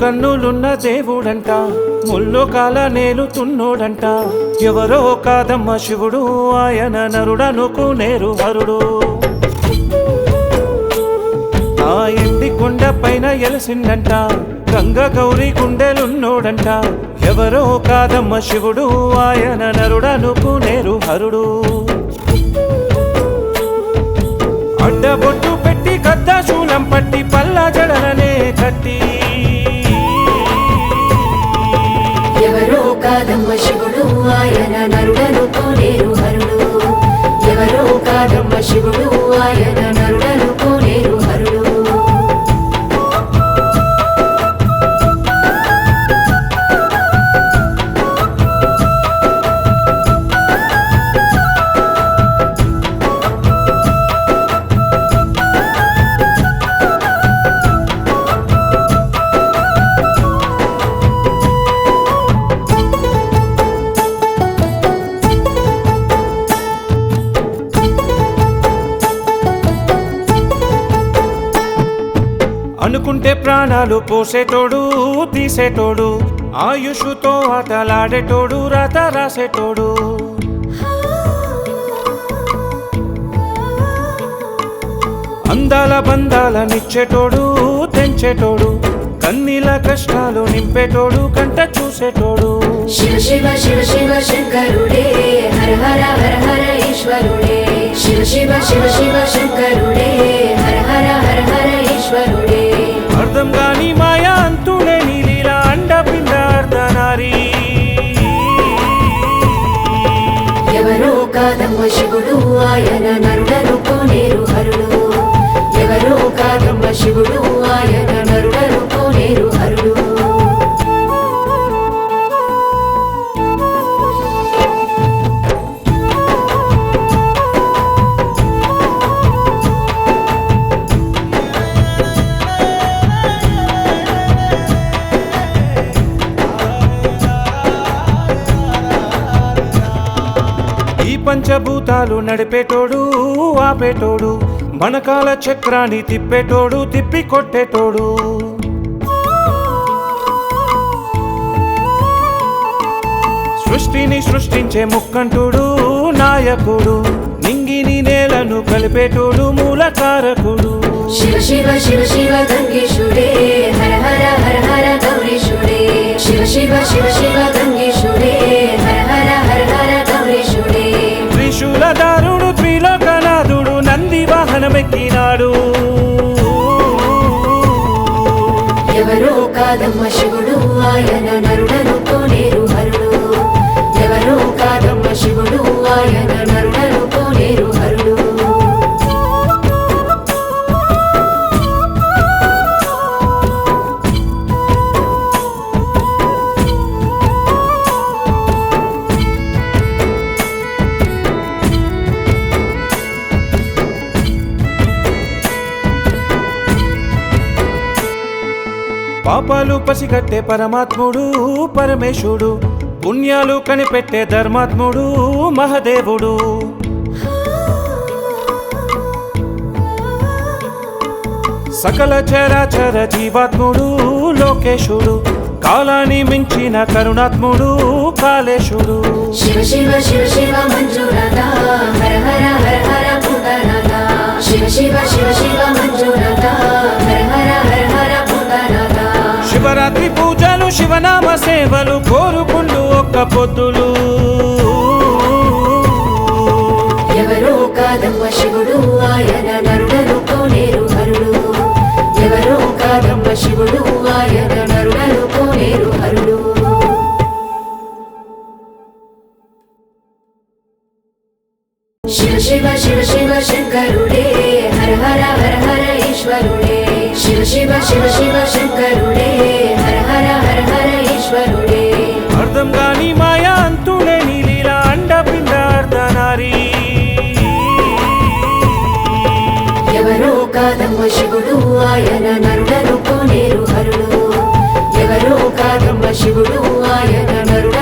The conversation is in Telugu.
కన్నులున్న దేవుడంట, ముల్లోకాల నేలుతున్నోడంట. ఎవరో కాదమ్మ శివుడు, ఆయన నరుడనుకునేరు హరుడు. ఆ ఎండి కొండ పైన ఎలసిండంట, గంగ గౌరీ గుండెలున్నోడంట. ఎవరో కాదమ్మ శివుడు, ఆయన నరుడనుకునేరు హరుడు. అడ్డబొట్టు పెట్టి గద్ద శూలం పట్టి పల్ల జడలనే కట్టి. ఎవరో కాదమ్మ శివుడు, ఆయన నరుడనుకోనేరు హరుడు. ఎవరో కాదమ్మ శివుడు, ఆయన నరుడనుకోనేరు హరుడు. అనుకుంటే ప్రాణాలు పోసేటోడు, తీసేటోడు, ఆయుషుతో ఆటలాడేటోడు, రాత రాసేటోడు. అందాల బంధాలనిచ్చేటోడు, తెంచేటోడు, కన్నీల కష్టాలు నింపేటోడు, కంట చూసేటోడు. శివ శివ శివ శివ శంకరుడే, హర హర హర హర ఈశ్వరుడే. శివ శివ శివ శివ శంకరుడే, హర హర హర హర ఈశ్వరుడే. అర్థం గాని మాయా అంతులేని లీల, అండపిండ అర్ధనారి. ఎవరో కాదమ్మ శివుడు, ఆయన నరుడనుకోనేరు హరుడు. ఎవరో కాదమ్మ శివుడు, ఆయన నరుడనుకోనేరు హరుడు. ఈ పంచభూతాలు నడిపేటోడు, ఆపేటోడు, మనకాల చక్రాన్ని తిప్పేటోడు, తిప్పి కొట్టేటోడు. సృష్టిని సృష్టించే ముక్కంటుడు, నాయకుడు, నింగిని నేలను కలిపేటోడు, మూలకారకుడు. శివ శివ శివ శివ గంగేశుడే, హర హర హర హర గౌరీశుడే. శివ శివ శివ శివ గంగేశుడే, హర హర హర హర గౌరీశుడే. త్రిశూలధారుడు, త్రిలోకనాథుడు, నంది వాహనమెక్కినాడు. ఎవరో కాదమ్మ శివుడు, ఆయన నరుడనుకోనేరు హరుడు. ఎవరో కాదమ్మ శివుడు, ఆయన నరుడనుకోనేరు హరుడు. పాపాలు పసిగట్టే పరమాత్ముడు, పరమేశుడు, పుణ్యాలు కనిపెట్టే ధర్మాత్ముడు, మహదేవుడు. సకల చరాచర జీవాత్ముడు, లోకేశుడు, కాలాన్ని మించిన కరుణాత్ముడు, కాళేశుడు. శివ శివ శివ శివ మంజునాథ, హర హర హర హర భూతనాథ. శివ శివ శివ శివ మంజునాథ, హర హర హర హర భూతనాథ. శివరాత్రి పూజలు, శివనామ సేవలు, కోరుకుంటూ ఒక్క పొద్దులు. ఎవరో కాదమ్మ శివుడు, ఆయన నరుడనుకోనేరు హరుడు. ఎవరో కాదమ్మ శివుడు, ఆయన నరుడనుకోనేరు హరుడు. శివ శివ శివ శివ శంకరుడే, హర హర హర హర ఈశ్వరుడే. శివ శివ శివ శివ శంకరుడే, హర హర హర హర ఈశ్వరుడే. అర్థం గాని మాయా అంతులేని లీల, అండపిండ అర్ధనారి. ఎవరో కాదమ్మ శివుడు, ఆయన నరుడనుకోనేరు హరుడు. ఎవరో కాదమ్మ శివుడు, ఆయన నరుడ